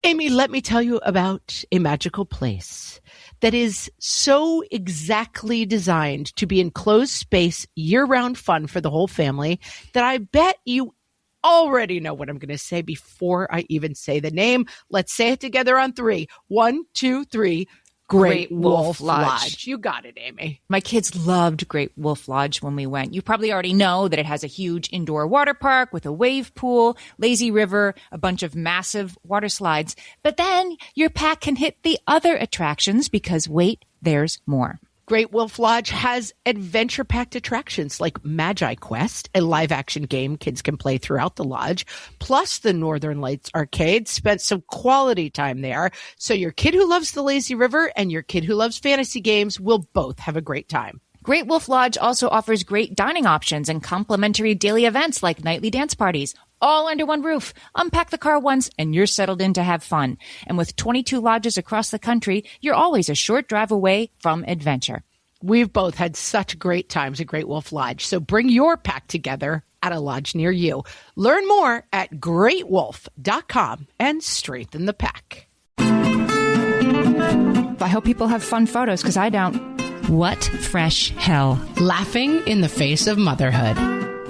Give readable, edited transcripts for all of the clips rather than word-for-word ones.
Amy, let me tell you about a magical place that is so exactly designed to be enclosed space, year-round fun for the whole family that I bet you already know what I'm going to say before I even say the name. Let's say it together on 3. 1, 2, 3. Great Wolf Lodge. You got it, Amy. My kids loved Great Wolf Lodge when we went. You probably already know that it has a huge indoor water park with a wave pool, lazy river, a bunch of massive water slides. But then your pack can hit the other attractions because, wait, there's more. Great Wolf Lodge has adventure-packed attractions like Magi Quest, a live-action game kids can play throughout the lodge, plus the Northern Lights Arcade. Spent some quality time there, so your kid who loves the lazy river and your kid who loves fantasy games will both have a great time. Great Wolf Lodge also offers great dining options and complimentary daily events like nightly dance parties, all under one roof. Unpack the car once and you're settled in to have fun. And with 22 lodges across the country, you're always a short drive away from adventure. We've both had such great times at Great Wolf Lodge, so bring your pack together at a lodge near you. Learn more at greatwolf.com and strengthen the pack. I hope people have fun photos because I don't. What fresh hell? Laughing in the face of motherhood.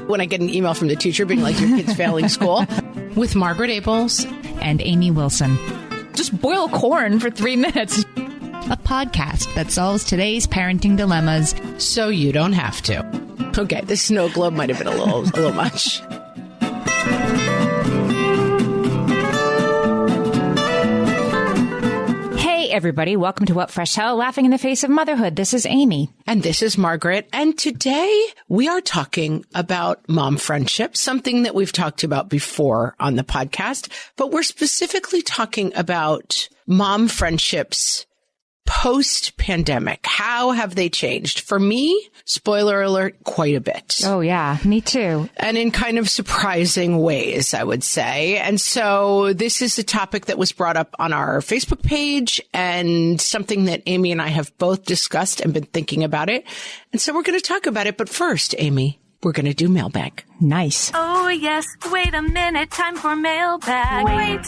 When I get an email from the teacher being like, your kid's failing school. With Margaret Abels and Amy Wilson. Just boil corn for 3 minutes. A podcast that solves today's parenting dilemmas so you don't have to. Okay, the snow globe might have been a little much. Hey, everybody. Welcome to What Fresh Hell, Laughing in the Face of Motherhood. This is Amy. And this is Margaret. And today we are talking about mom friendship, something that we've talked about before on the podcast. But we're specifically talking about mom friendships post-pandemic. How have they changed? For me, spoiler alert, quite a bit. Oh, yeah. Me too. And in kind of surprising ways, I would say. And so this is a topic that was brought up on our Facebook page and something that Amy and I have both discussed and been thinking about it. And so we're going to talk about it. But first, Amy, we're going to do mailbag. Nice. Oh, yes. Wait a minute. Time for mailbag. Wait.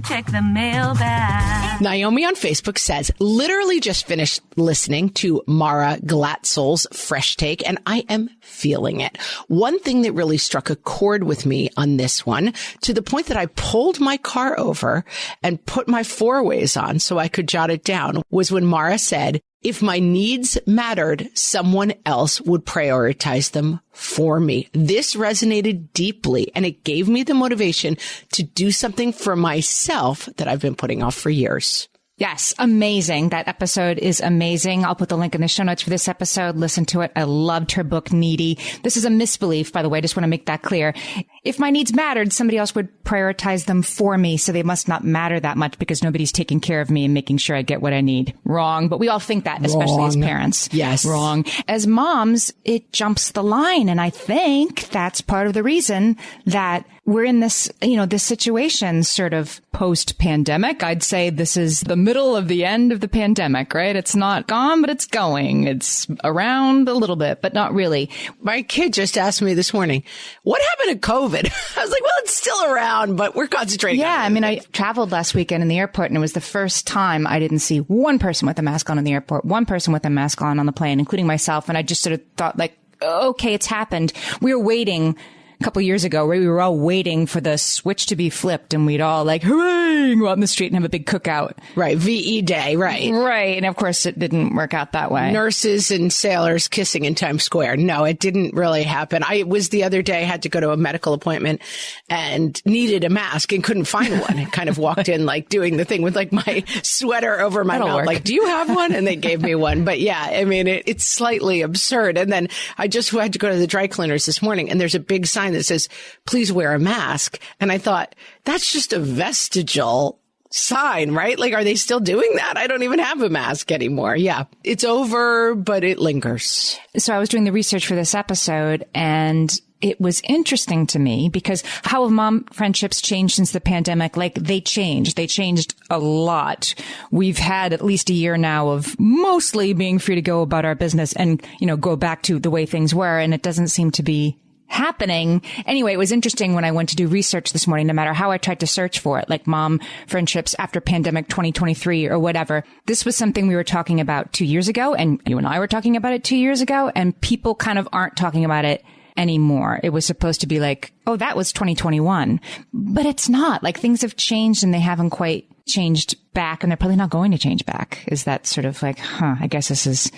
Check the mailbag. Naomi on Facebook says, literally just finished listening to Mara Glatzel's Fresh Take, and I am feeling it. One thing that really struck a chord with me on this one, to the point that I pulled my car over and put my four-ways on so I could jot it down, was when Mara said, if my needs mattered, someone else would prioritize them for me. This resonated deeply, and it gave me the motivation to do something for myself that I've been putting off for years. Yes, amazing. That episode is amazing. I'll put the link in the show notes for this episode. Listen to it. I loved her book, Needy. This is a misbelief, by the way. I just want to make that clear. If my needs mattered, somebody else would prioritize them for me, so they must not matter that much because nobody's taking care of me and making sure I get what I need. Wrong. But we all think that, especially as parents. Yes. Wrong. As moms, it jumps the line. And I think that's part of the reason that we're in this, this situation sort of post-pandemic. I'd say this is the middle of the end of the pandemic, right? It's not gone, but it's going. It's around a little bit, but not really. My kid just asked me this morning, what happened to COVID? I was like, well, it's still around, but we're concentrating on it. I mean, I traveled last weekend in the airport, and it was the first time I didn't see one person with a mask on in the airport, one person with a mask on the plane, including myself. And I just sort of thought, like, okay, it's happened. We were waiting a couple of years ago where we were all waiting for the switch to be flipped, and we'd all like, hooray, go out in the street and have a big cookout. Right. VE Day. Right. Right. And of course it didn't work out that way. Nurses and sailors kissing in Times Square. No, it didn't really happen. It was the other day, I had to go to a medical appointment and needed a mask and couldn't find one. I kind of walked in like doing the thing with like my sweater over my mouth. Like, do you have one? And they gave me one. But yeah, I mean, it's slightly absurd. And then I just had to go to the dry cleaners this morning, and there's a big sign that says, please wear a mask. And I thought, that's just a vestigial sign, right? Like, are they still doing that? I don't even have a mask anymore. Yeah, it's over, but it lingers. So I was doing the research for this episode, and it was interesting to me because how have mom friendships changed since the pandemic? Like, they changed a lot. We've had at least a year now of mostly being free to go about our business and, go back to the way things were. And it doesn't seem to be happening. Anyway, it was interesting when I went to do research this morning, no matter how I tried to search for it, like mom friendships after pandemic 2023 or whatever. This was something we were talking about 2 years ago, and you and I were talking about it 2 years ago, and people kind of aren't talking about it anymore. It was supposed to be like, oh, that was 2021, but it's not. Like, things have changed and they haven't quite changed back, and they're probably not going to change back. Is that sort of like, I guess this is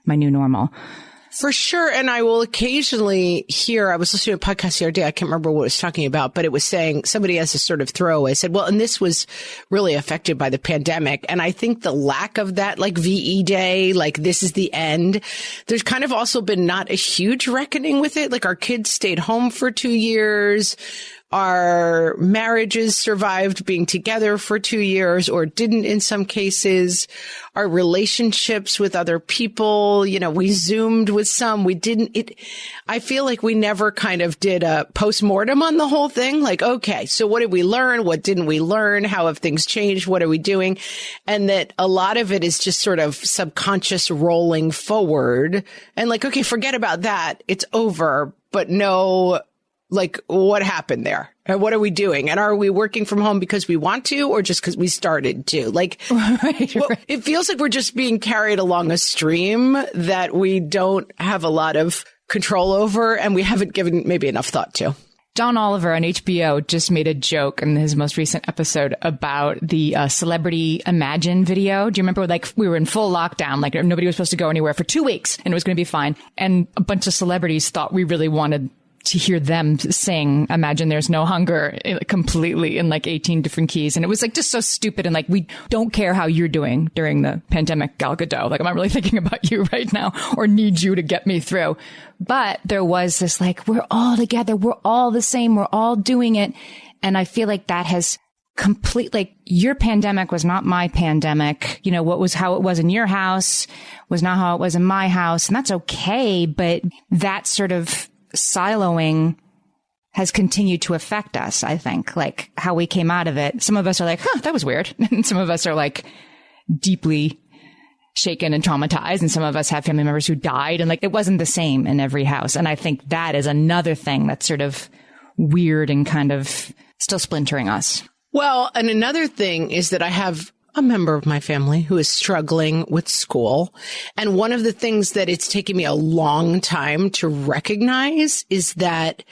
my new normal. For sure. And I will occasionally hear, I was listening to a podcast the other day, I can't remember what it was talking about, but it was saying, somebody has a sort of throwaway said, well, and this was really affected by the pandemic. And I think the lack of that, like VE Day, like this is the end. There's kind of also been not a huge reckoning with it. Like, our kids stayed home for 2 years. Our marriages survived being together for 2 years, or didn't in some cases. Our relationships with other people, we Zoomed with some, we didn't. I feel like we never kind of did a postmortem on the whole thing. Like, okay, so what did we learn? What didn't we learn? How have things changed? What are we doing? And that a lot of it is just sort of subconscious rolling forward. And like, okay, forget about that. It's over, but no, like, what happened there? And what are we doing? And are we working from home because we want to, or just because we started to? Like, right. It feels like we're just being carried along a stream that we don't have a lot of control over, and we haven't given maybe enough thought to. John Oliver on HBO just made a joke in his most recent episode about the Celebrity Imagine video. Do you remember, like, we were in full lockdown, like nobody was supposed to go anywhere for 2 weeks and it was going to be fine. And a bunch of celebrities thought we really wanted to hear them sing Imagine There's No Hunger completely in like 18 different keys. And it was like just so stupid. And like, we don't care how you're doing during the pandemic, Gal Gadot. Like, I'm not really thinking about you right now or need you to get me through. But there was this like, we're all together. We're all the same. We're all doing it. And I feel like that has like, your pandemic was not my pandemic. What was how it was in your house was not how it was in my house. And that's okay. But that sort of siloing has continued to affect us, I think, like how we came out of it. Some of us are like, that was weird. And some of us are like deeply shaken and traumatized. And some of us have family members who died, and like, it wasn't the same in every house. And I think that is another thing that's sort of weird and kind of still splintering us. Well, and another thing is that I have a member of my family who is struggling with school. And one of the things that it's taken me a long time to recognize is that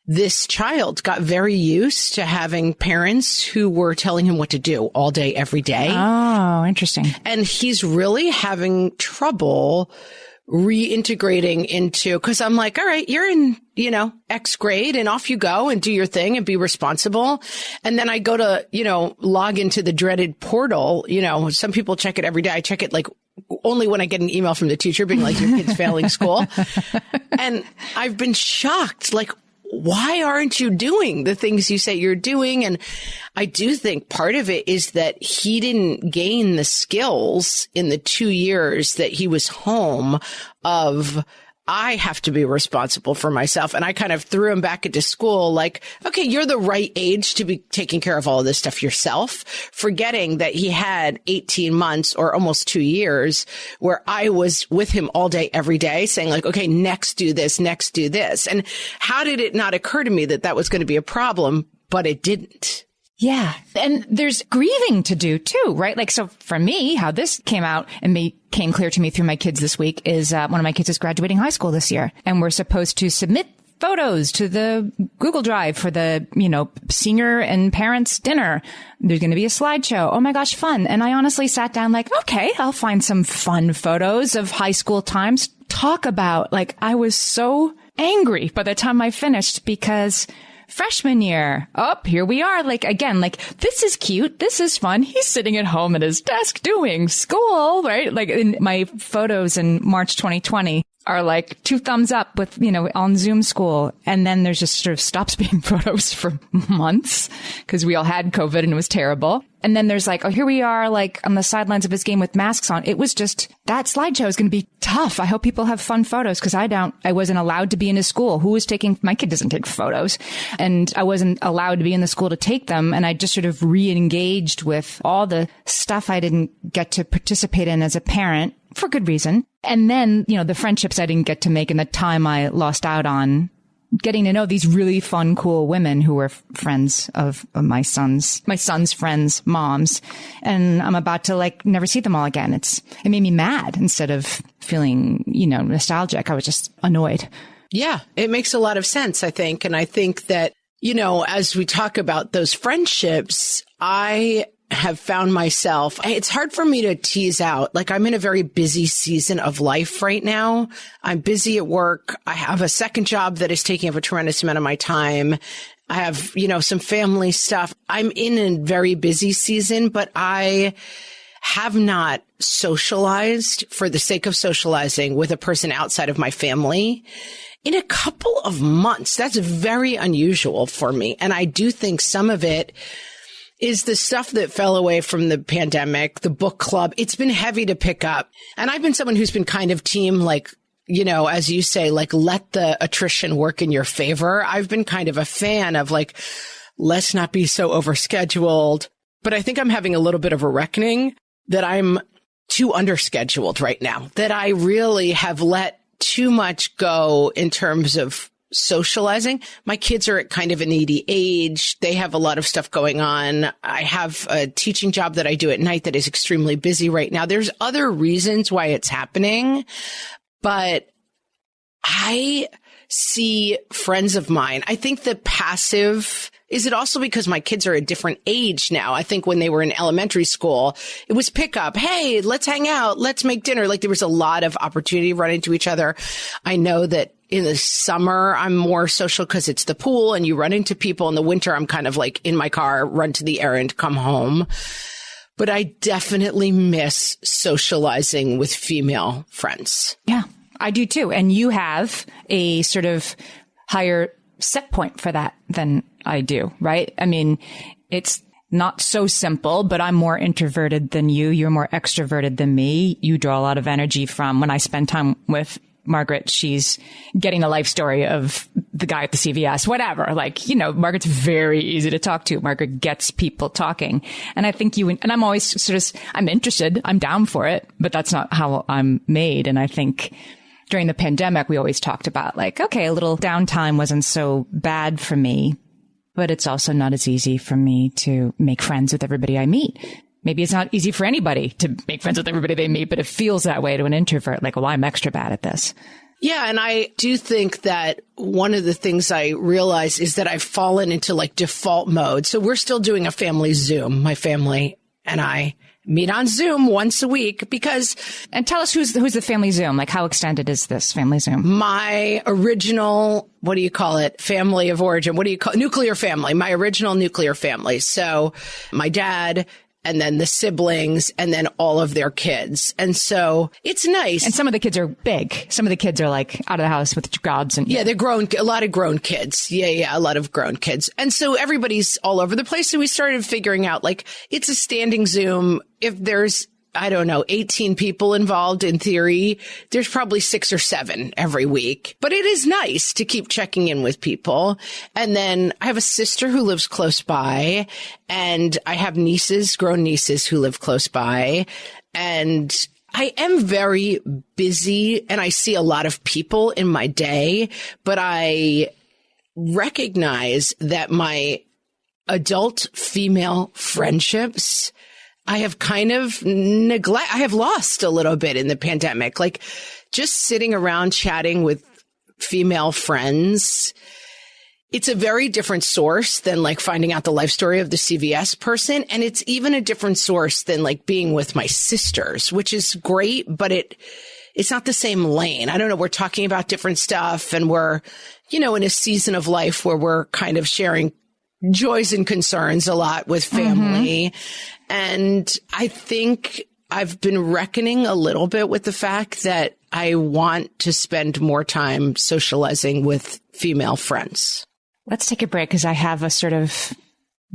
this child got very used to having parents who were telling him what to do all day, every day. Oh, interesting. And he's really having trouble reintegrating into, because I'm like, all right, you're in, X grade, and off you go and do your thing and be responsible. And then I go to, log into the dreaded portal. Some people check it every day. I check it like only when I get an email from the teacher being like, your kid's failing school. And I've been shocked, like, why aren't you doing the things you say you're doing? And I do think part of it is that he didn't gain the skills in the 2 years that he was home of, I have to be responsible for myself. And I kind of threw him back into school like, okay, you're the right age to be taking care of all of this stuff yourself, forgetting that he had 18 months or almost 2 years where I was with him all day, every day saying like, okay, next do this, next do this. And how did it not occur to me that that was going to be a problem, but it didn't? Yeah. And there's grieving to do too, right? Like, so for me, how this came out and came clear to me through my kids this week is one of my kids is graduating high school this year, and we're supposed to submit photos to the Google Drive for the, senior and parents dinner. There's going to be a slideshow. Oh my gosh, fun. And I honestly sat down like, okay, I'll find some fun photos of high school times. Talk about, like, I was so angry by the time I finished because freshman year, here we are. Like, again, like, this is cute. This is fun. He's sitting at home at his desk doing school, right? Like, in my photos in March 2020 are like 2 thumbs up with, on Zoom school. And then there's just sort of stops being photos for months because we all had COVID and it was terrible. And then there's like, here we are, like, on the sidelines of his game with masks on. It was just, that slideshow is going to be tough. I hope people have fun photos because I wasn't allowed to be in his school. My kid doesn't take photos, and I wasn't allowed to be in the school to take them. And I just sort of re-engaged with all the stuff I didn't get to participate in as a parent for good reason. And then, the friendships I didn't get to make and the time I lost out on getting to know these really fun, cool women who were friends of my son's friends' moms. And I'm about to like never see them all again. It made me mad instead of feeling, nostalgic. I was just annoyed. Yeah, it makes a lot of sense, I think. And I think that, as we talk about those friendships, I have found myself, it's hard for me to tease out. Like, I'm in a very busy season of life right now. I'm busy at work. I have a second job that is taking up a tremendous amount of my time. I have, some family stuff. I'm in a very busy season, but I have not socialized for the sake of socializing with a person outside of my family in a couple of months. That's very unusual for me. And I do think some of it is the stuff that fell away from the pandemic, the book club. It's been heavy to pick up. And I've been someone who's been kind of team, like, as you say, like, let the attrition work in your favor. I've been kind of a fan of like, let's not be so overscheduled. But I think I'm having a little bit of a reckoning that I'm too underscheduled right now, that I really have let too much go in terms of socializing. My kids are at kind of a needy age. They have a lot of stuff going on. I have a teaching job that I do at night that is extremely busy right now. There's other reasons why it's happening, but I see friends of mine. I think the passive, is it also because my kids are a different age now? I think when they were in elementary school, it was pick up. Hey, let's hang out. Let's make dinner. Like, there was a lot of opportunity to run into each other. I know that in the summer, I'm more social because it's the pool and you run into people. In the winter, I'm kind of like in my car, run to the errand, come home. But I definitely miss socializing with female friends. Yeah, I do too. And you have a sort of higher set point for that than I do, right? I mean, it's not so simple, but I'm more introverted than you. You're more extroverted than me. You draw a lot of energy from when I spend time with Margaret. She's getting a life story of the guy at the CVS, whatever. Like, Margaret's very easy to talk to. Margaret gets people talking. And I think and I'm always sort of, I'm interested. I'm down for it, but that's not how I'm made. And I think during the pandemic, we always talked about like, okay, a little downtime wasn't so bad for me, but it's also not as easy for me to make friends with everybody I meet. Maybe it's not easy for anybody to make friends with everybody they meet, but it feels that way to an introvert. Like, well, I'm extra bad at this. Yeah. And I do think that one of the things I realize is that I've fallen into like default mode. So we're still doing a family Zoom. My family and I meet on Zoom once a week because... And tell us who's the family Zoom? Like, how extended is this family Zoom? My original, what do you call it? Family of origin. What do you call it? Nuclear family. My original nuclear family. So my dad, and then the siblings, and then all of their kids. And so it's nice. And some of the kids are big. Some of the kids are like out of the house with jobs. And yeah, they're grown, a lot of grown kids. Yeah, a lot of grown kids. And so everybody's all over the place. So we started figuring out like it's a standing Zoom. If there's, 18 people involved in theory, there's probably 6 or 7 every week. But it is nice to keep checking in with people. And then I have a sister who lives close by, and I have grown nieces who live close by. And I am very busy and I see a lot of people in my day, but I recognize that my adult female friendships I have kind of I have lost a little bit in the pandemic. Like just sitting around chatting with female friends. It's a very different source than like finding out the life story of the CVS person. And it's even a different source than like being with my sisters, which is great, but it's not the same lane. I don't know. We're talking about different stuff and we're, in a season of life where we're kind of sharing joys and concerns a lot with family. Mm-hmm. And I think I've been reckoning a little bit with the fact that I want to spend more time socializing with female friends. Let's take a break because I have a sort of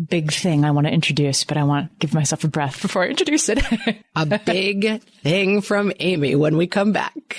big thing I want to introduce, but I want to give myself a breath before I introduce it. A big thing from Amy when we come back.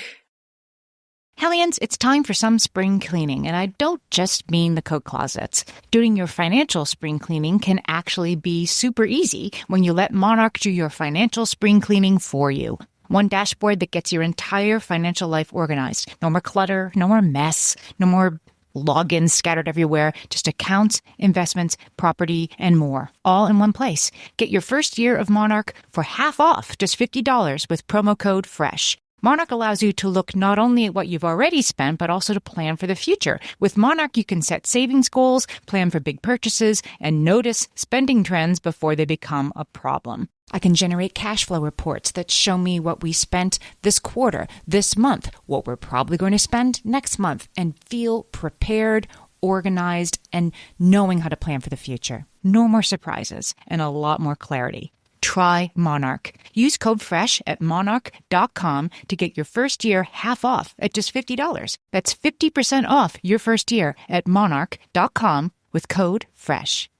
Hellions, it's time for some spring cleaning, and I don't just mean the coat closets. Doing your financial spring cleaning can actually be super easy when you let Monarch do your financial spring cleaning for you. One dashboard that gets your entire financial life organized. No more clutter, no more mess, no more logins scattered everywhere, just accounts, investments, property, and more, all in one place. Get your first year of Monarch for half off, just $50 with promo code FRESH. Monarch allows you to look not only at what you've already spent, but also to plan for the future. With Monarch, you can set savings goals, plan for big purchases, and notice spending trends before they become a problem. I can generate cash flow reports that show me what we spent this quarter, this month, what we're probably going to spend next month, and feel prepared, organized, and knowing how to plan for the future. No more surprises and a lot more clarity. Try Monarch. Use code FRESH at monarch.com to get your first year half off at just $50. That's 50% off your first year at monarch.com with code FRESH.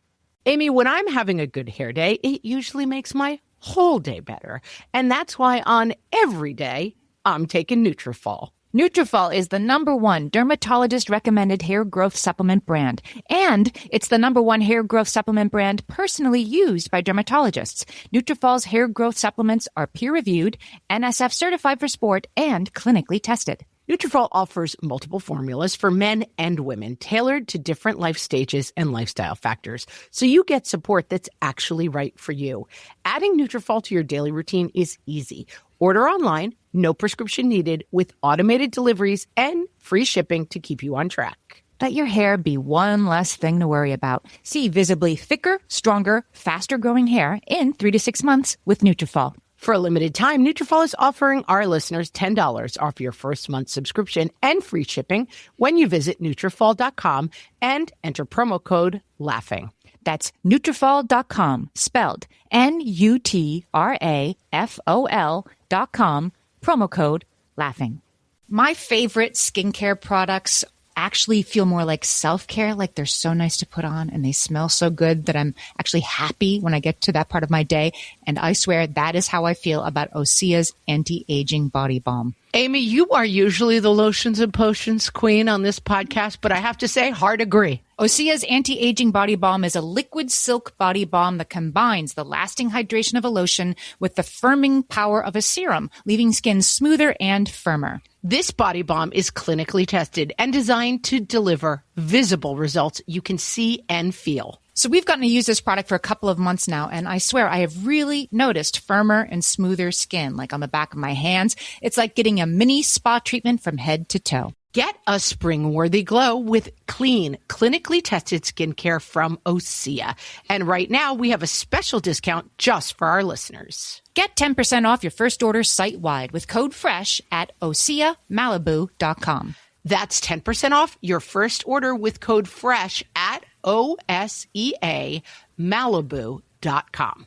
Amy, when I'm having a good hair day, it usually makes my whole day better. And that's why on every day, I'm taking Nutrafol. Nutrafol is the #1 dermatologist-recommended hair growth supplement brand. And it's the #1 hair growth supplement brand personally used by dermatologists. Nutrafol's hair growth supplements are peer-reviewed, NSF certified for sport, and clinically tested. Nutrafol offers multiple formulas for men and women tailored to different life stages and lifestyle factors, so you get support that's actually right for you. Adding Nutrafol to your daily routine is easy. Order online, no prescription needed, with automated deliveries and free shipping to keep you on track. Let your hair be one less thing to worry about. See visibly thicker, stronger, faster-growing hair in 3 to 6 months with Nutrafol. For a limited time, Nutrafol is offering our listeners $10 off your first month subscription and free shipping when you visit Nutrafol.com and enter promo code LAUGHING. That's Nutrafol.com, spelled Nutrafol.com, promo code LAUGHING. My favorite skincare products actually feel more like self-care, like they're so nice to put on and they smell so good that I'm actually happy when I get to that part of my day. And I swear that is how I feel about Osea's anti-aging body balm. Amy, you are usually the lotions and potions queen on this podcast, but I have to say, hard agree. Osea's anti-aging body balm is a liquid silk body balm that combines the lasting hydration of a lotion with the firming power of a serum, leaving skin smoother and firmer. This body balm is clinically tested and designed to deliver visible results you can see and feel. So we've gotten to use this product for a couple of months now, and I swear I have really noticed firmer and smoother skin, like on the back of my hands. It's like getting a mini spa treatment from head to toe. Get a spring-worthy glow with clean, clinically tested skincare from Osea. And right now, we have a special discount just for our listeners. Get 10% off your first order site-wide with code FRESH at OseaMalibu.com. That's 10% off your first order with code FRESH at OSEAMalibu.com.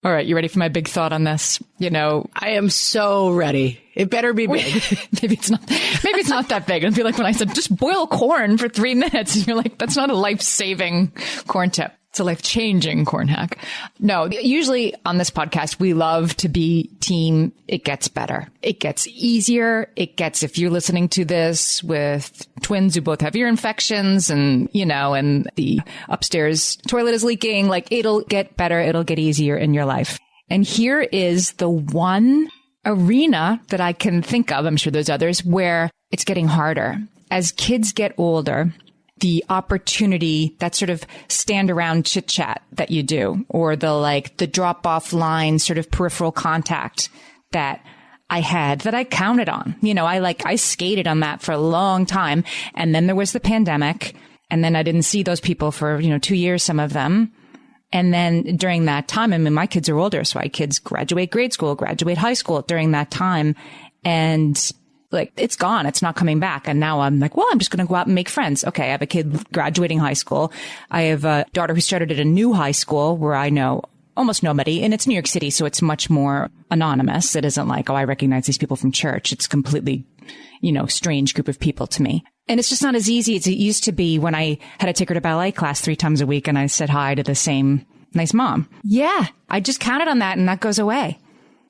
All right, you ready for my big thought on this? You know, I am so ready. It better be big. maybe it's not that big. It'll be like when I said, just boil corn for 3 minutes. And you're like, that's not a life-saving corn tip. It's a life-changing corn hack. No, usually on this podcast, we love to be team, it gets better. It gets easier. It gets, if you're listening to this with twins who both have ear infections and, you know, and the upstairs toilet is leaking, like it'll get better. It'll get easier in your life. And here is the one arena that I can think of, I'm sure there's others, where it's getting harder. As kids get older, the opportunity, that sort of stand around chit chat that you do, or the drop off line sort of peripheral contact that I had, that I counted on. You know, I skated on that for a long time. And then there was the pandemic. And then I didn't see those people for, 2 years, some of them. And then during that time, I mean, my kids are older, so I had kids graduate grade school, graduate high school during that time. And it's gone. It's not coming back. And now I'm like, well, I'm just going to go out and make friends. Okay. I have a kid graduating high school. I have a daughter who started at a new high school where I know almost nobody, and it's New York City. So it's much more anonymous. It isn't like, oh, I recognize these people from church. It's completely, strange group of people to me. And it's just not as easy as it used to be when I had to take her to ballet class 3 times a week and I said hi to the same nice mom. Yeah. I just counted on that and that goes away.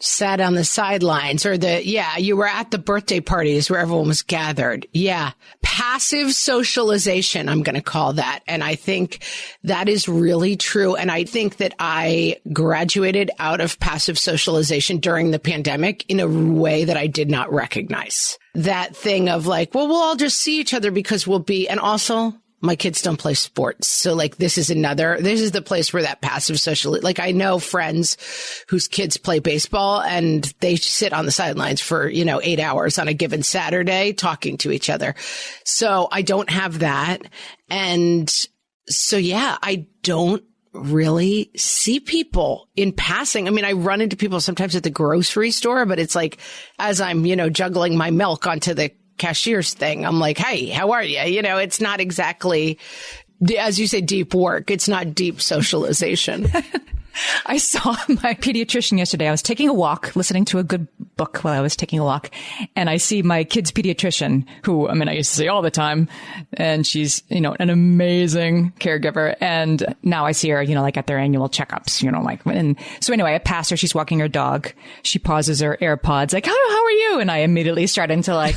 Sat on the sidelines or you were at the birthday parties where everyone was gathered. Yeah. Passive socialization, I'm going to call that. And I think that is really true. And I think that I graduated out of passive socialization during the pandemic in a way that I did not recognize. That thing of like, well, we'll all just see each other because and also my kids don't play sports. So like, this is the place where that passive social, like I know friends whose kids play baseball and they sit on the sidelines for, 8 hours on a given Saturday talking to each other. So I don't have that. And so, yeah, I don't really see people in passing. I mean, I run into people sometimes at the grocery store, but it's like, as I'm, juggling my milk onto the cashier's thing, I'm like, hey, how are you? It's not exactly, as you say, deep work. It's not deep socialization. I saw my pediatrician yesterday. I was taking a walk, listening to a good book while I was taking a walk. And I see my kid's pediatrician, who, I used to see all the time. And she's, an amazing caregiver. And now I see her, like at their annual checkups, and so anyway, I pass her. She's walking her dog. She pauses her AirPods, like, how are you? And I immediately start into like,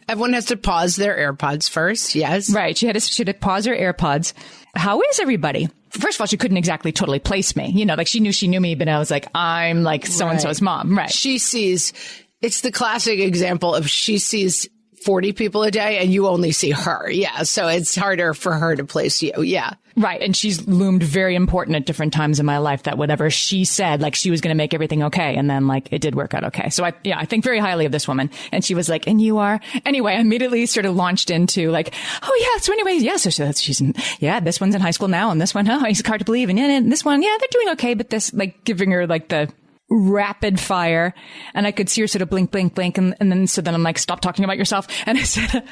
everyone has to pause their AirPods first. Yes. Right. She had to pause her AirPods. How is everybody? First of all, she couldn't exactly totally place me. Like she knew me, but I was like, I'm like so-and-so's mom. Right. It's the classic example of she sees 40 people a day and you only see her. Yeah. So it's harder for her to place you. Yeah. Right. And she's loomed very important at different times in my life that whatever she said, like she was going to make everything okay. And then like it did work out okay. So I think very highly of this woman. And she was like, and you are? Anyway, I immediately sort of launched into like, oh yeah. So anyway, yeah. So this one's in high school now. And this one, it's hard to believe. And this one, yeah, they're doing okay. But this, like giving her like the rapid fire, and I could see her sort of blink, blink, blink. And then I'm like, stop talking about yourself. And I said,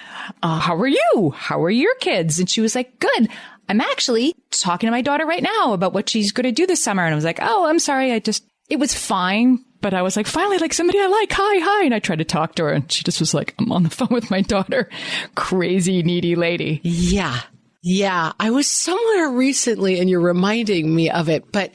how are you? How are your kids? And she was like, good. I'm actually talking to my daughter right now about what she's going to do this summer. And I was like, oh, I'm sorry. It was fine. But I was like, finally, like somebody I like. Hi. And I tried to talk to her and she just was like, I'm on the phone with my daughter. Crazy, needy lady. Yeah. Yeah, I was somewhere recently and you're reminding me of it, but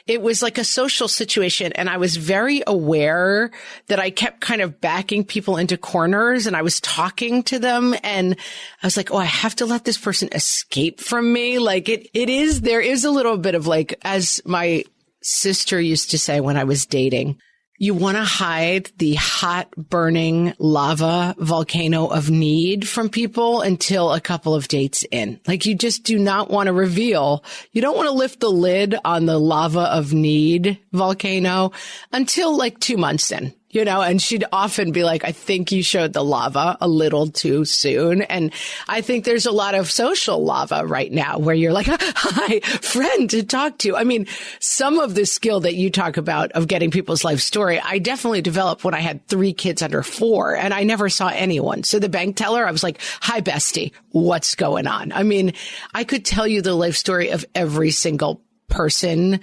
it was like a social situation and I was very aware that I kept kind of backing people into corners and I was talking to them and I was like, oh, I have to let this person escape from me. Like there is a little bit of like, as my sister used to say when I was dating, you want to hide the hot, burning lava volcano of need from people until a couple of dates in. Like you just do not want to reveal. You don't want to lift the lid on the lava of need volcano until like 2 months in. And she'd often be like, I think you showed the lava a little too soon. And I think there's a lot of social lava right now where you're like, hi, friend to talk to. I mean, some of the skill that you talk about of getting people's life story, I definitely developed when I had 3 kids under 4 and I never saw anyone. So the bank teller, I was like, hi, bestie, what's going on? I mean, I could tell you the life story of every single person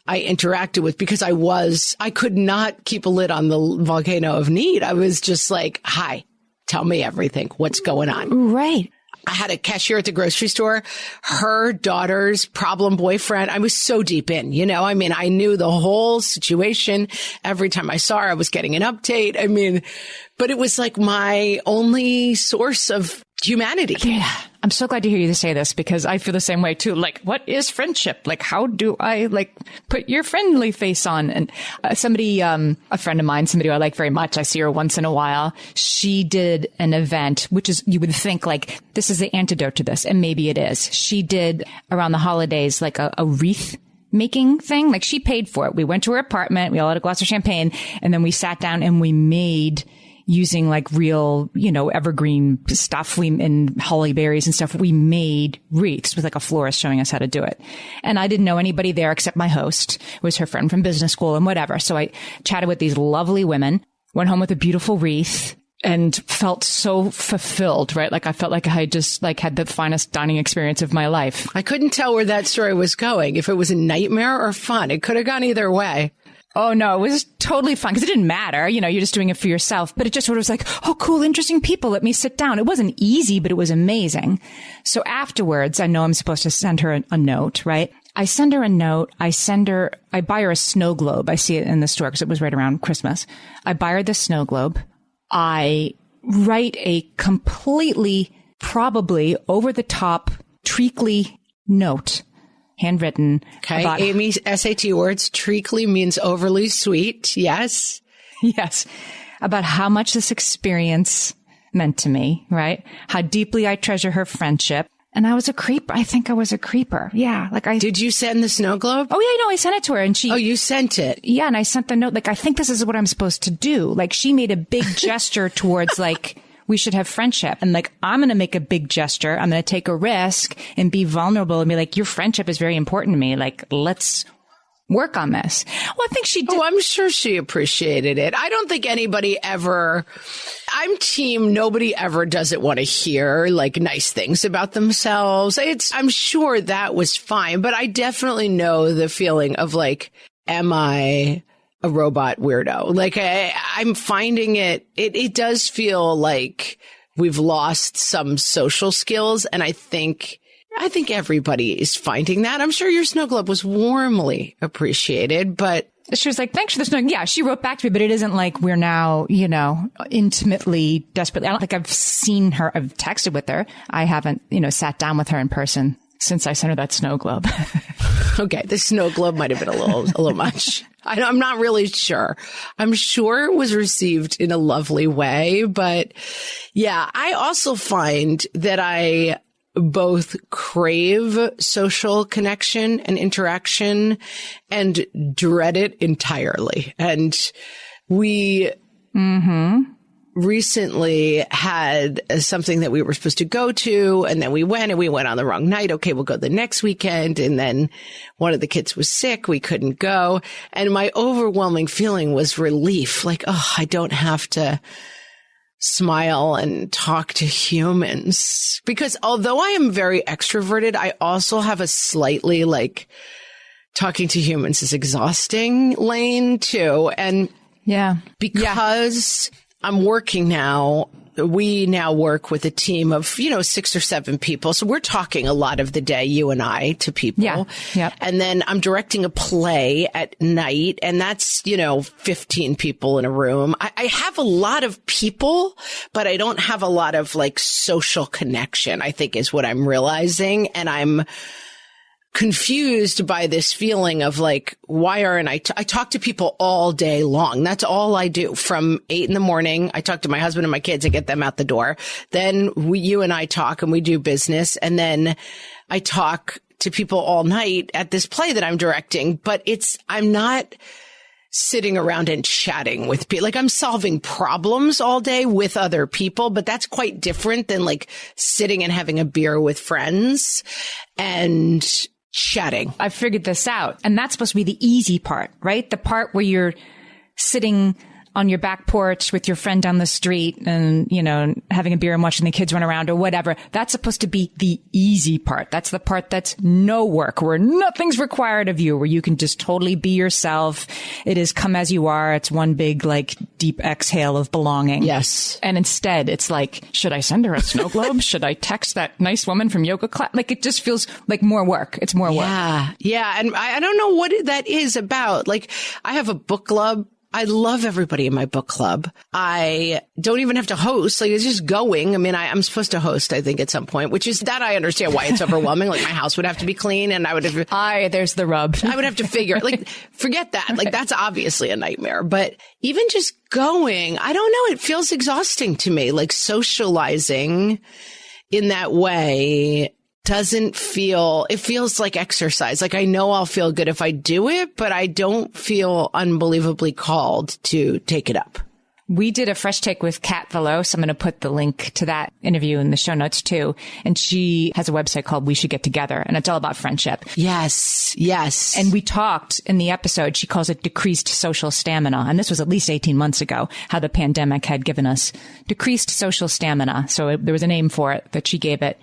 I interacted with because I could not keep a lid on the volcano of need. I was just like, hi, tell me everything. What's going on? Right. I had a cashier at the grocery store, her daughter's problem boyfriend. I was so deep in, I knew the whole situation. Every time I saw her, I was getting an update. But it was like my only source of humanity. Yeah. I'm so glad to hear you say this because I feel the same way too. Like, what is friendship? Like, how do I put your friendly face on? And a friend of mine, somebody who I like very much, I see her once in a while. She did an event, which is, you would think like, this is the antidote to this. And maybe it is. She did around the holidays, like a wreath making thing. Like she paid for it. We went to her apartment. We all had a glass of champagne and then we sat down and we made, using like real, evergreen stuff and holly berries and stuff. We made wreaths with like a florist showing us how to do it. And I didn't know anybody there except my host. It was her friend from business school and whatever. So I chatted with these lovely women, went home with a beautiful wreath and felt so fulfilled, right? Like I felt like I just had the finest dining experience of my life. I couldn't tell where that story was going. If it was a nightmare or fun, it could have gone either way. Oh, no, it was totally fun because it didn't matter. You're just doing it for yourself. But it just sort of was like, oh, cool, interesting people. Let me sit down. It wasn't easy, but it was amazing. So afterwards, I know I'm supposed to send her a note, right? I send her a note. I buy her a snow globe. I see it in the store because it was right around Christmas. I buy her the snow globe. I write a completely, probably over the top, treacly note, handwritten. Okay. About, Amy's SAT words, treacly means overly sweet. Yes. Yes. About how much this experience meant to me, right? How deeply I treasure her friendship. And I was a creeper. I think I was a creeper. Yeah. Did you send the snow globe? Oh, yeah, no, I sent it to her and she. Oh, you sent it? Yeah. And I sent the note. I think this is what I'm supposed to do. She made a big gesture towards we should have friendship. And I'm going to make a big gesture. I'm going to take a risk and be vulnerable and be your friendship is very important to me. Let's work on this. Well, I think she did. Oh, I'm sure she appreciated it. I don't think anybody ever, I'm team, nobody ever doesn't want to hear nice things about themselves. I'm sure that was fine, but I definitely know the feeling of am I a robot weirdo? I'm finding it does feel like we've lost some social skills. And I think everybody is finding that. I'm sure your snow globe was warmly appreciated, but she was thanks for the snow. Yeah, she wrote back to me, but it isn't we're now, intimately, desperately. I don't think I've seen her. I've texted with her. I haven't, sat down with her in person since I sent her that snow globe. Okay. The snow globe might have been a little much. I'm not really sure. I'm sure it was received in a lovely way, but yeah, I also find that I both crave social connection and interaction and dread it entirely. And we recently had something that we were supposed to go to, and then we went on the wrong night. Okay, we'll go the next weekend. And then one of the kids was sick. We couldn't go. And my overwhelming feeling was relief. I don't have to smile and talk to humans, because although I am very extroverted, I also have a slightly talking to humans is exhausting lane too. And yeah, because I'm working now, we now work with a team of, 6 or 7 people. So we're talking a lot of the day, you and I, to people. Yeah. Yep. And then I'm directing a play at night, and that's, 15 people in a room. I have a lot of people, but I don't have a lot of social connection, I think is what I'm realizing. And I'm confused by this feeling of why aren't I talk to people all day long. That's all I do from 8 a.m. I talk to my husband and my kids and get them out the door. Then you and I talk and we do business. And then I talk to people all night at this play that I'm directing, but I'm not sitting around and chatting with people. I'm solving problems all day with other people, but that's quite different than sitting and having a beer with friends and chatting. I figured this out. And that's supposed to be the easy part, right? The part where you're sitting on your back porch with your friend down the street and, having a beer and watching the kids run around or whatever. That's supposed to be the easy part. That's the part that's no work, where nothing's required of you, where you can just totally be yourself. It is come as you are. It's one big, deep exhale of belonging. Yes. And instead it's should I send her a snow globe? Should I text that nice woman from yoga class? It just feels like more work. It's more work. Yeah. And I don't know what that is about. I have a book club. I love everybody in my book club. I don't even have to host. It's just going. I mean, I'm supposed to host, I think, at some point, which is that I understand why it's overwhelming. My house would have to be clean and I would have... there's the rub. I would have to figure, forget that. That's obviously a nightmare. But even just going, I don't know. It feels exhausting to me. Socializing in that way it feels like exercise. I know I'll feel good if I do it, but I don't feel unbelievably called to take it up. We did a Fresh Take with Kat Velos. I'm going to put the link to that interview in the show notes too. And she has a website called We Should Get Together, and it's all about friendship. Yes. Yes. And we talked in the episode, she calls it decreased social stamina. And this was at least 18 months ago, how the pandemic had given us decreased social stamina. So there was a name for it that she gave it.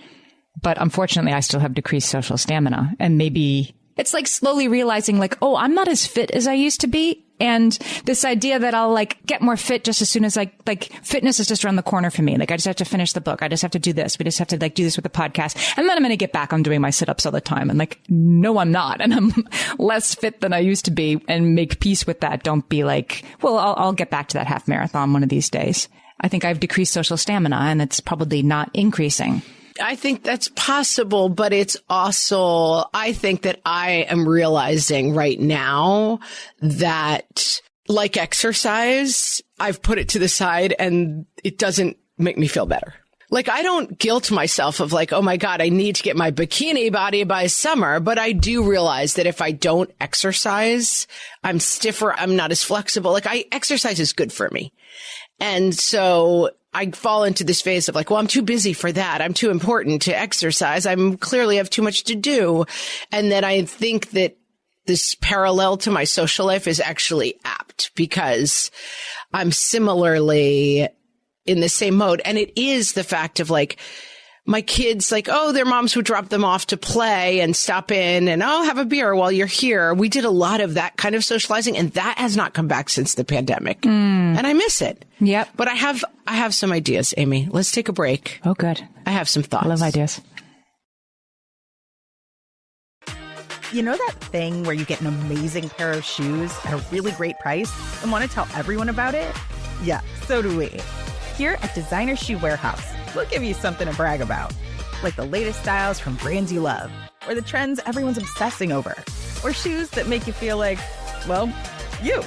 But unfortunately, I still have decreased social stamina. And maybe it's slowly realizing I'm not as fit as I used to be. And this idea that I'll like get more fit just as soon as like fitness is just around the corner for me. Like I just have to finish the book. I just have to do this. We just have to like do this with the podcast. And then I'm going to get back on doing my sit-ups all the time. And like, no, I'm not. And I'm less fit than I used to be, and make peace with that. Don't be like, well, I'll get back to that half marathon one of these days. I think I've decreased social stamina, and it's probably not increasing. I think that's possible, but it's also, I think that I am realizing right now that like exercise, I've put it to the side and it doesn't make me feel better. Like I don't guilt myself of like, oh my God, I need to get my bikini body by summer. But I do realize that if I don't exercise, I'm stiffer. I'm not as flexible. Like exercise is good for me. And so I fall into this phase of like, well, I'm too busy for that. I'm too important to exercise. I'm clearly have too much to do. And then I think that this parallel to my social life is actually apt because I'm similarly in the same mode. And it is the fact of like, my kids, like, oh, their moms would drop them off to play and stop in and, oh, have a beer while you're here. We did a lot of that kind of socializing, and that has not come back since the pandemic. And I miss it. Yep. But I have some ideas, Amy. Let's take a break. Oh, good. I have some thoughts. I love ideas. You know that thing where you get an amazing pair of shoes at a really great price and want to tell everyone about it? Yeah, so do we. Here at Designer Shoe Warehouse, we'll give you something to brag about, like the latest styles from brands you love, or the trends everyone's obsessing over, or shoes that make you feel like, well, you.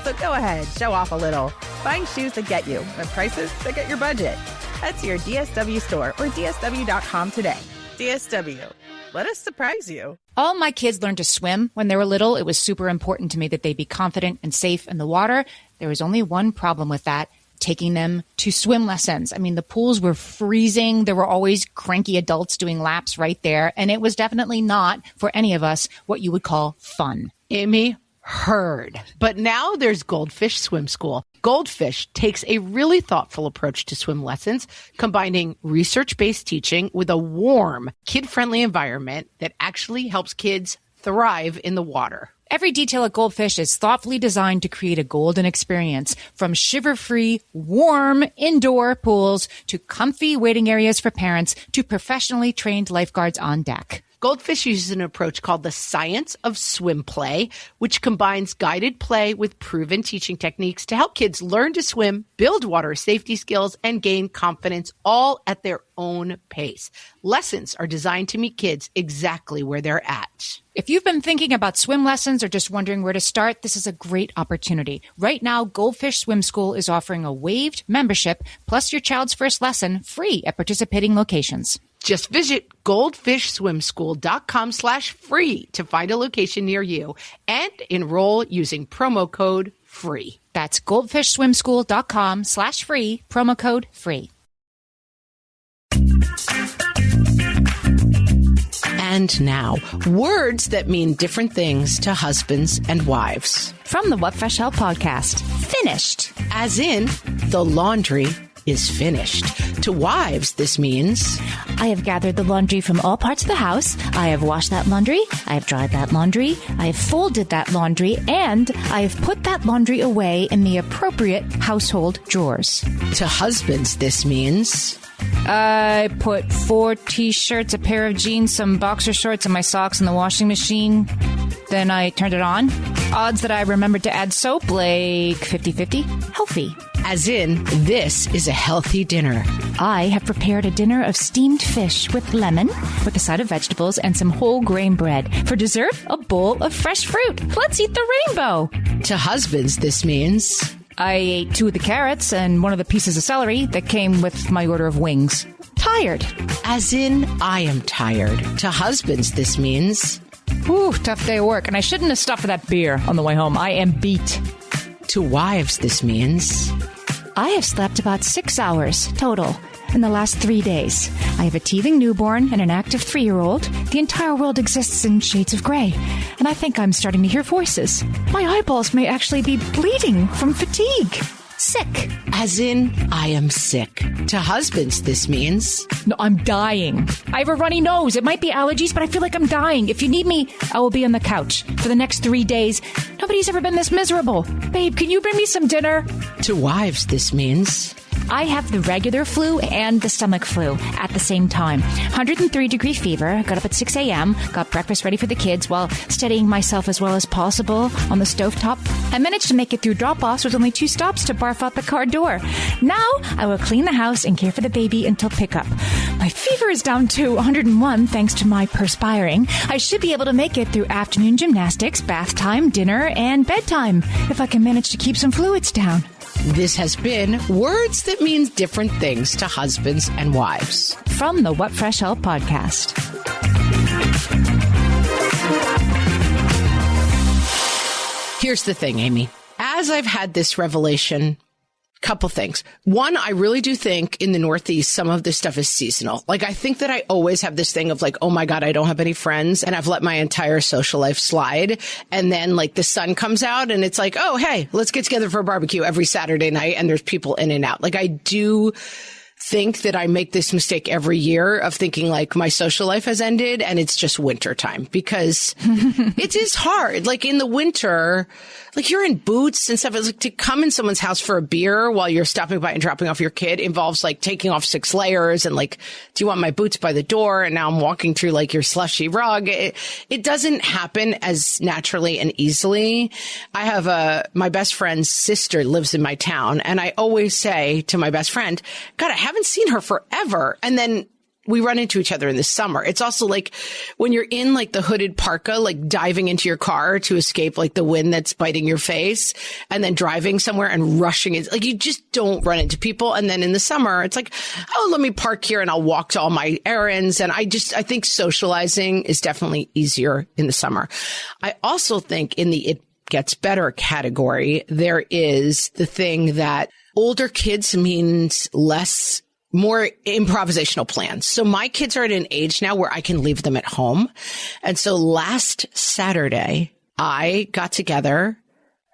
So go ahead, show off a little. Find shoes that get you at prices that get your budget. Head to your DSW store or DSW.com today. DSW. Let us surprise you. All my kids learned to swim when they were little. It was super important to me that they be confident and safe in the water. There was only one problem with that: taking them to swim lessons. I mean, the pools were freezing. There were always cranky adults doing laps right there. And it was definitely not, for any of us, what you would call fun. Amy, heard. But now there's Goldfish Swim School. Goldfish takes a really thoughtful approach to swim lessons, combining research-based teaching with a warm, kid-friendly environment that actually helps kids thrive in the water. Every detail at Goldfish is thoughtfully designed to create a golden experience, from shiver-free, warm indoor pools to comfy waiting areas for parents to professionally trained lifeguards on deck. Goldfish uses an approach called the science of swim play, which combines guided play with proven teaching techniques to help kids learn to swim, build water safety skills, and gain confidence, all at their own pace. Lessons are designed to meet kids exactly where they're at. If you've been thinking about swim lessons or just wondering where to start, this is a great opportunity. Right now, Goldfish Swim School is offering a waived membership plus your child's first lesson free at participating locations. Just visit goldfishswimschool.com/free to find a location near you and enroll using promo code FREE. That's goldfishswimschool.com/free, promo code FREE. And now, words that mean different things to husbands and wives. From the What Fresh Hell podcast, finished. As in, the laundry is finished. To wives, this means I have gathered the laundry from all parts of the house. I have washed that laundry. I have dried that laundry. I have folded that laundry. And I have put that laundry away in the appropriate household drawers. to husbands, this means I put 4 t-shirts, a pair of jeans, some boxer shorts, and my socks in the washing machine. Then I turned it on. Odds that I remembered to add soap, like 50-50. Healthy. as in, this is a healthy dinner. I have prepared a dinner of steamed fish with lemon, with a side of vegetables and some whole grain bread. For dessert, a bowl of fresh fruit. Let's eat the rainbow. To husbands, this means I ate 2 of the carrots and 1 of the pieces of celery that came with my order of wings. Tired. as in, I am tired. To husbands, this means Whew, tough day of work. And I shouldn't have stopped for that beer on the way home. I am beat. to wives, this means I have slept about 6 hours total in the last 3 days. I have a teething newborn and an active 3-year-old. The entire world exists in shades of gray, and I think I'm starting to hear voices. My eyeballs may actually be bleeding from fatigue. sick. As in, I am sick. To husbands, this means... No, I'm dying. I have a runny nose. It might be allergies, but I feel like I'm dying. If you need me, I will be on the couch for the next 3 days. Nobody's ever been this miserable. Babe, can you bring me some dinner? To wives, this means... I have the regular flu and the stomach flu at the same time. 103-degree fever, got up at 6 a.m., got breakfast ready for the kids while steadying myself as well as possible on the stovetop. I managed to make it through drop-offs with only 2 stops to barf out the car door. Now I will clean the house and care for the baby until pickup. My fever is down to 101 thanks to my perspiring. I should be able to make it through afternoon gymnastics, bath time, dinner, and bedtime if I can manage to keep some fluids down. This has been Words That Mean Different Things to Husbands and Wives. From the What Fresh Hell podcast. Here's the thing, Amy. As I've had this revelation, couple things. One, I really do think in the Northeast, some of this stuff is seasonal. Like, I think that I always have this thing of like, oh my God, I don't have any friends and I've let my entire social life slide. And then like the sun comes out and it's like, oh, hey, let's get together for a barbecue every Saturday night. And there's people in and out. Like, I do think that I make this mistake every year of thinking like my social life has ended and it's just winter time because it is hard. Like in the winter, like you're in boots and stuff. It's like to come in someone's house for a beer while you're stopping by and dropping off your kid involves like taking off 6 layers and like, do you want my boots by the door? And now I'm walking through like your slushy rug. It doesn't happen as naturally and easily. I have my best friend's sister lives in my town. And I always say to my best friend, God, I haven't seen her forever. And then we run into each other in the summer. It's also like when you're in like the hooded parka, like diving into your car to escape like the wind that's biting your face and then driving somewhere and rushing it. Like you just don't run into people. And then in the summer, it's like, oh, let me park here and I'll walk to all my errands. And I think socializing is definitely easier in the summer. I also think in the it gets better category, there is the thing that older kids means more improvisational plans. So my kids are at an age now where I can leave them at home. And so last Saturday, I got together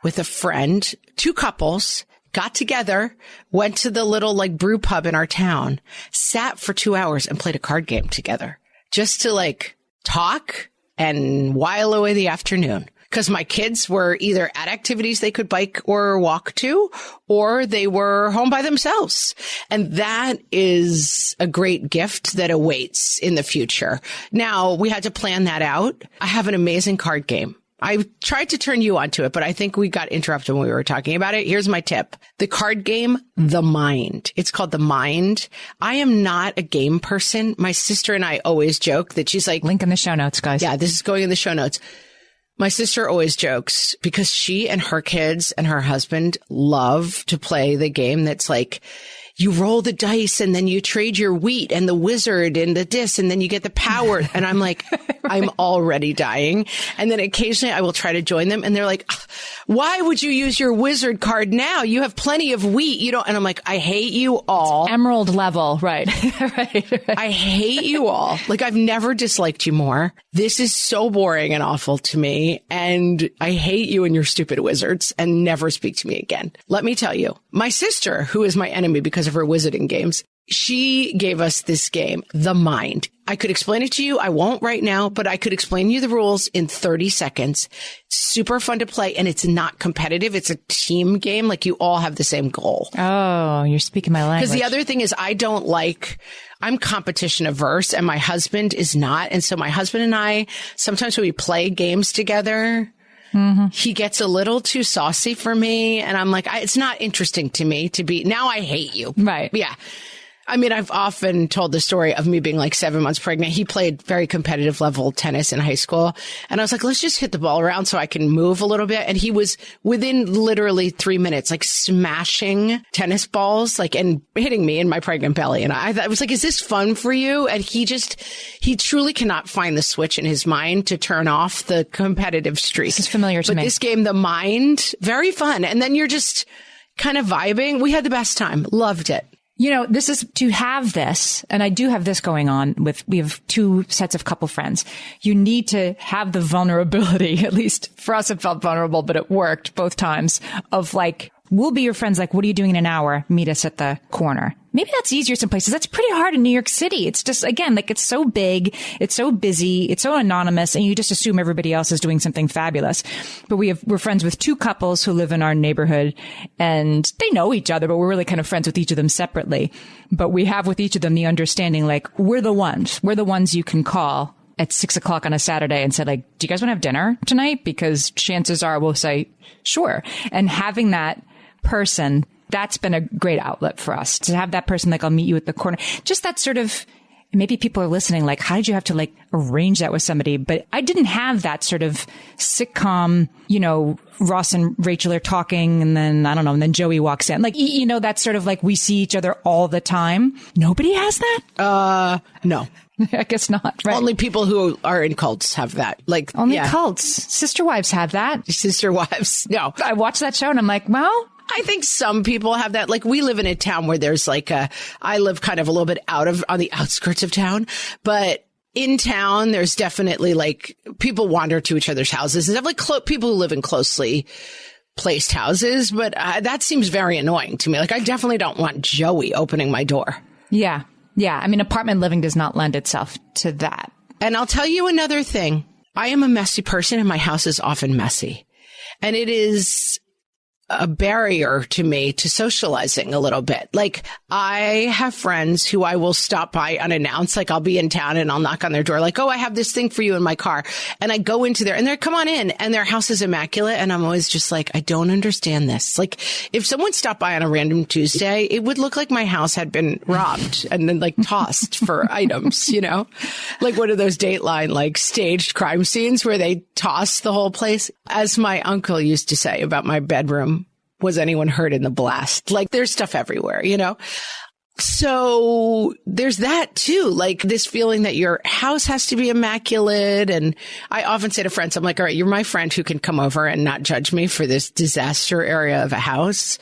with a friend, 2 couples, got together, went to the little like brew pub in our town, sat for 2 hours and played a card game together just to like talk and while away the afternoon. Because my kids were either at activities they could bike or walk to, or they were home by themselves. And that is a great gift that awaits in the future. Now, we had to plan that out. I have an amazing card game. I tried to turn you onto it, but I think we got interrupted when we were talking about it. Here's my tip. The card game, The Mind. It's called The Mind. I am not a game person. My sister and I always joke that she's like... Link in the show notes, guys. Yeah, this is going in the show notes. My sister always jokes because she and her kids and her husband love to play the game that's like, you roll the dice and then you trade your wheat and the wizard and the this and then you get the power. And I'm like, I'm already dying. And then occasionally I will try to join them and they're like, why would you use your wizard card now? You have plenty of wheat. You don't. And I'm like, I hate you all. It's emerald level. Right. right. I hate you all. Like I've never disliked you more. This is so boring and awful to me. And I hate you and your stupid wizards and never speak to me again. Let me tell you, my sister, who is my enemy because of her wizarding games, she gave us this game, The Mind. I could explain it to you. I won't right now, but I could explain you the rules in 30 seconds. Super fun to play, and it's not competitive. It's a team game. Like you all have the same goal. Oh, you're speaking my language. Because the other thing is I'm competition averse, and my husband is not. And so my husband and I, sometimes when we play games together, he gets a little too saucy for me. And I'm like, it's not interesting to me to be, now I hate you. Right. Yeah. I mean, I've often told the story of me being like 7 months pregnant. He played very competitive level tennis in high school. And I was like, let's just hit the ball around so I can move a little bit. And he was within literally 3 minutes, like smashing tennis balls, like, and hitting me in my pregnant belly. And I was like, is this fun for you? And he truly cannot find the switch in his mind to turn off the competitive streak. This is familiar to me. But this game, The Mind, very fun. And then you're just kind of vibing. We had the best time. Loved it. You know, this is to have this, and I do have this going on we have 2 sets of couple friends. You need to have the vulnerability, at least for us it felt vulnerable, but it worked both times, of like We'll be your friends. Like, what are you doing in an hour? Meet us at the corner. Maybe that's easier some places. That's pretty hard in New York City. It's just, again, like it's so big, it's so busy, it's so anonymous, and you just assume everybody else is doing something fabulous. But we're friends with 2 couples who live in our neighborhood, and they know each other, but we're really kind of friends with each of them separately. But we have with each of them the understanding, like, we're the ones you can call at 6 o'clock on a Saturday and say, like, do you guys want to have dinner tonight? Because chances are we'll say, sure. And having that person, that's been a great outlet for us to have that person, like, I'll meet you at the corner. Just that sort of, maybe people are listening, like, how did you have to like arrange that with somebody? But I didn't have that sort of sitcom, Ross and Rachel are talking and then, I don't know, and then Joey walks in. Like, that sort of like we see each other all the time. Nobody has that? No. I guess not. Right? Only people who are in cults have that. Like, only cults. Sister wives have that. Sister wives. No. I watched that show and I'm like, well, I think some people have that. Like, we live in a town where there's like I live kind of a little bit on the outskirts of town, but in town, there's definitely like people wander to each other's houses and have like people who live in closely placed houses. But that seems very annoying to me. Like, I definitely don't want Joey opening my door. Yeah. Yeah. I mean, apartment living does not lend itself to that. And I'll tell you another thing. I am a messy person and my house is often messy. And it is a barrier to me to socializing a little bit. Like, I have friends who I will stop by unannounced. Like, I'll be in town and I'll knock on their door like, oh, I have this thing for you in my car. And I go into there and they're, come on in. And their house is immaculate. And I'm always just like, I don't understand this. Like, if someone stopped by on a random Tuesday, it would look like my house had been robbed and then like tossed for items, like one of those Dateline, like staged crime scenes where they toss the whole place. As my uncle used to say about my bedroom, was anyone hurt in the blast? Like, there's stuff everywhere, So there's that too, like this feeling that your house has to be immaculate. And I often say to friends, I'm like, all right, you're my friend who can come over and not judge me for this disaster area of a house.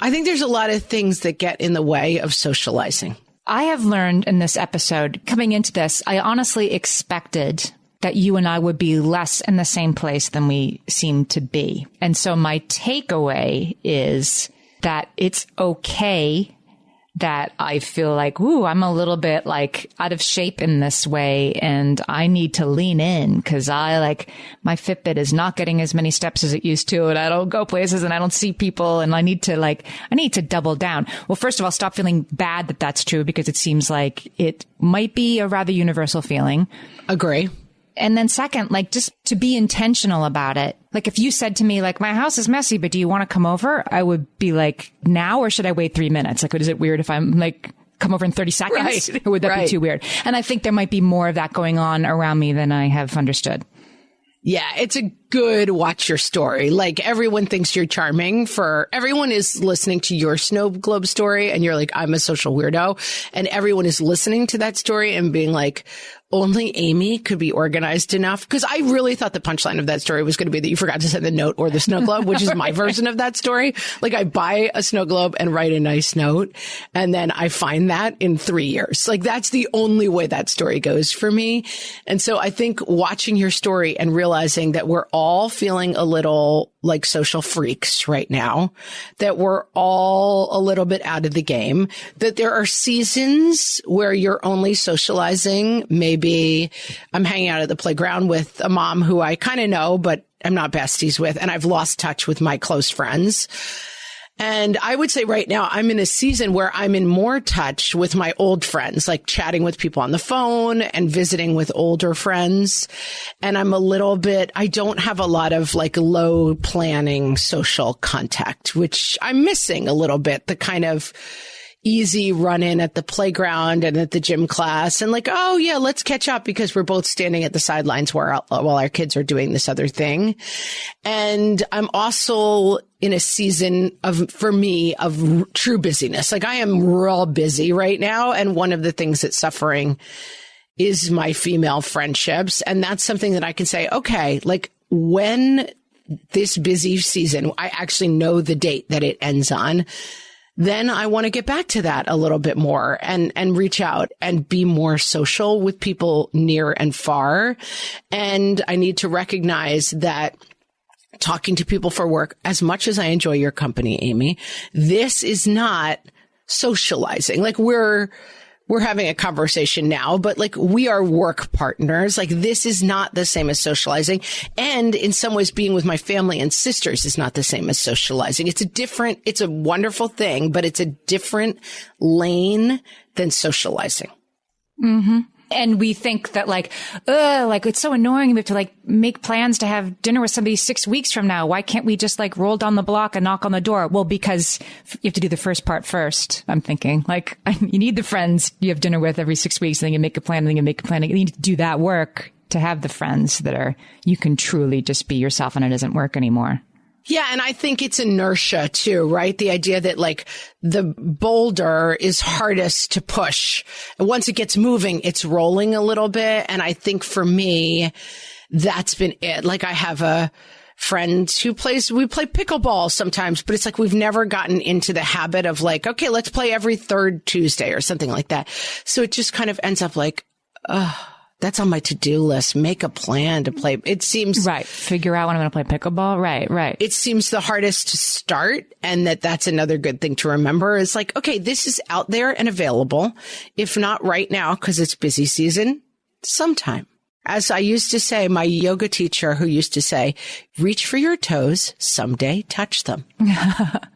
I think there's a lot of things that get in the way of socializing. I have learned in this episode, coming into this, I honestly expected that you and I would be less in the same place than we seem to be. And so my takeaway is that it's okay that I feel like, ooh, I'm a little bit like out of shape in this way and I need to lean in because my Fitbit is not getting as many steps as it used to and I don't go places and I don't see people and I need to double down. Well, first of all, stop feeling bad that that's true because it seems like it might be a rather universal feeling. Agree. And then second, like just to be intentional about it. Like if you said to me, like, my house is messy, but do you want to come over? I would be like, now or should I wait 3 minutes? Like, is it weird if I'm like, come over in 30 seconds? Right. Or would that be too weird? And I think there might be more of that going on around me than I have understood. Yeah, it's a good watch your story. Like, everyone thinks you're charming everyone is listening to your snow globe story and you're like, I'm a social weirdo. And everyone is listening to that story and being like, only Amy could be organized enough. Because I really thought the punchline of that story was going to be that you forgot to send the note or the snow globe, which is my version of that story. Like, I buy a snow globe and write a nice note, and then I find that in 3 years. Like, that's the only way that story goes for me. And so I think watching your story and realizing that we're all feeling a little like social freaks right now, that we're all a little bit out of the game, that there are seasons where you're only socializing. Maybe I'm hanging out at the playground with a mom who I kind of know, but I'm not besties with, and I've lost touch with my close friends. And I would say right now I'm in a season where I'm in more touch with my old friends, like chatting with people on the phone and visiting with older friends. And I don't have a lot of like low planning social contact, which I'm missing a little bit, the kind of easy run in at the playground and at the gym class and like, oh yeah, let's catch up because we're both standing at the sidelines while our kids are doing this other thing. And I'm also in a season for me, of true busyness. Like, I am real busy right now. And one of the things that's suffering is my female friendships. And that's something that I can say, okay, like when this busy season, I actually know the date that it ends on, then I want to get back to that a little bit more and reach out and be more social with people near and far. And I need to recognize that talking to people for work. As much as I enjoy your company, Amy, this is not socializing. Like we're having a conversation now, but like we are work partners. Like this is not the same as socializing. And in some ways being with my family and sisters is not the same as socializing. It's a wonderful thing, but it's a different lane than socializing. Mm-hmm. And we think that like it's so annoying. We have to like make plans to have dinner with somebody 6 weeks from now. Why can't we just like roll down the block and knock on the door? Well, because you have to do the first part first. I'm thinking like you need the friends you have dinner with every 6 weeks, and then you make a plan, and then you make a plan. You need to do that work to have the friends you can truly just be yourself, and it doesn't work anymore. Yeah. And I think it's inertia too, right? The idea that like the boulder is hardest to push. And once it gets moving, it's rolling a little bit. And I think for me, that's been it. Like I have a friend we play pickleball sometimes, but it's like we've never gotten into the habit of like, okay, let's play every third Tuesday or something like that. So it just kind of ends up like, that's on my to-do list. Make a plan to play. It seems right. Figure out when I'm going to play pickleball. Right. It seems the hardest to start. And that's another good thing to remember is like, okay, this is out there and available. If not right now, because it's busy season, sometime. As I used to say, my yoga teacher who used to say, reach for your toes, someday touch them.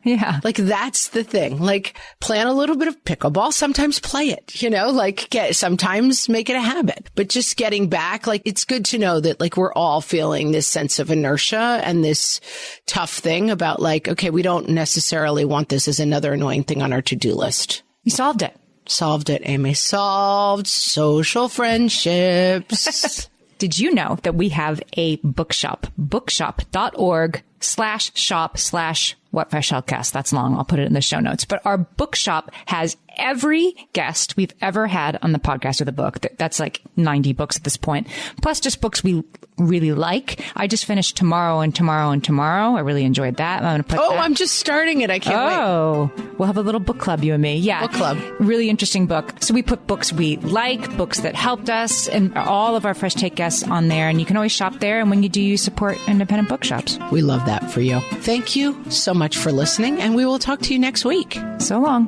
Yeah. Like that's the thing. Like plan a little bit of pickleball, sometimes play it, like sometimes make it a habit, but just getting back, like it's good to know that like we're all feeling this sense of inertia and this tough thing about like, okay, we don't necessarily want this as another annoying thing on our to-do list. You solved it. Solved it, Amy. Solved social friendships. Did you know that we have a bookshop? bookshop.org/shop/whatfreshhellcast. That's long. I'll put it in the show notes. But our bookshop has every guest we've ever had on the podcast with a book. That's like 90 books at this point. Plus just books we really like. I just finished Tomorrow and Tomorrow and Tomorrow. I really enjoyed that. I'm going to put I'm just starting it. I can't wait. We'll have a little book club, you and me. Yeah. Book club. Really interesting book. So we put books we like, books that helped us, and all of our Fresh Take guests on there. And you can always shop there. And when you do, you support independent bookshops. We love that for you. Thank you so much for listening. And we will talk to you next week. So long.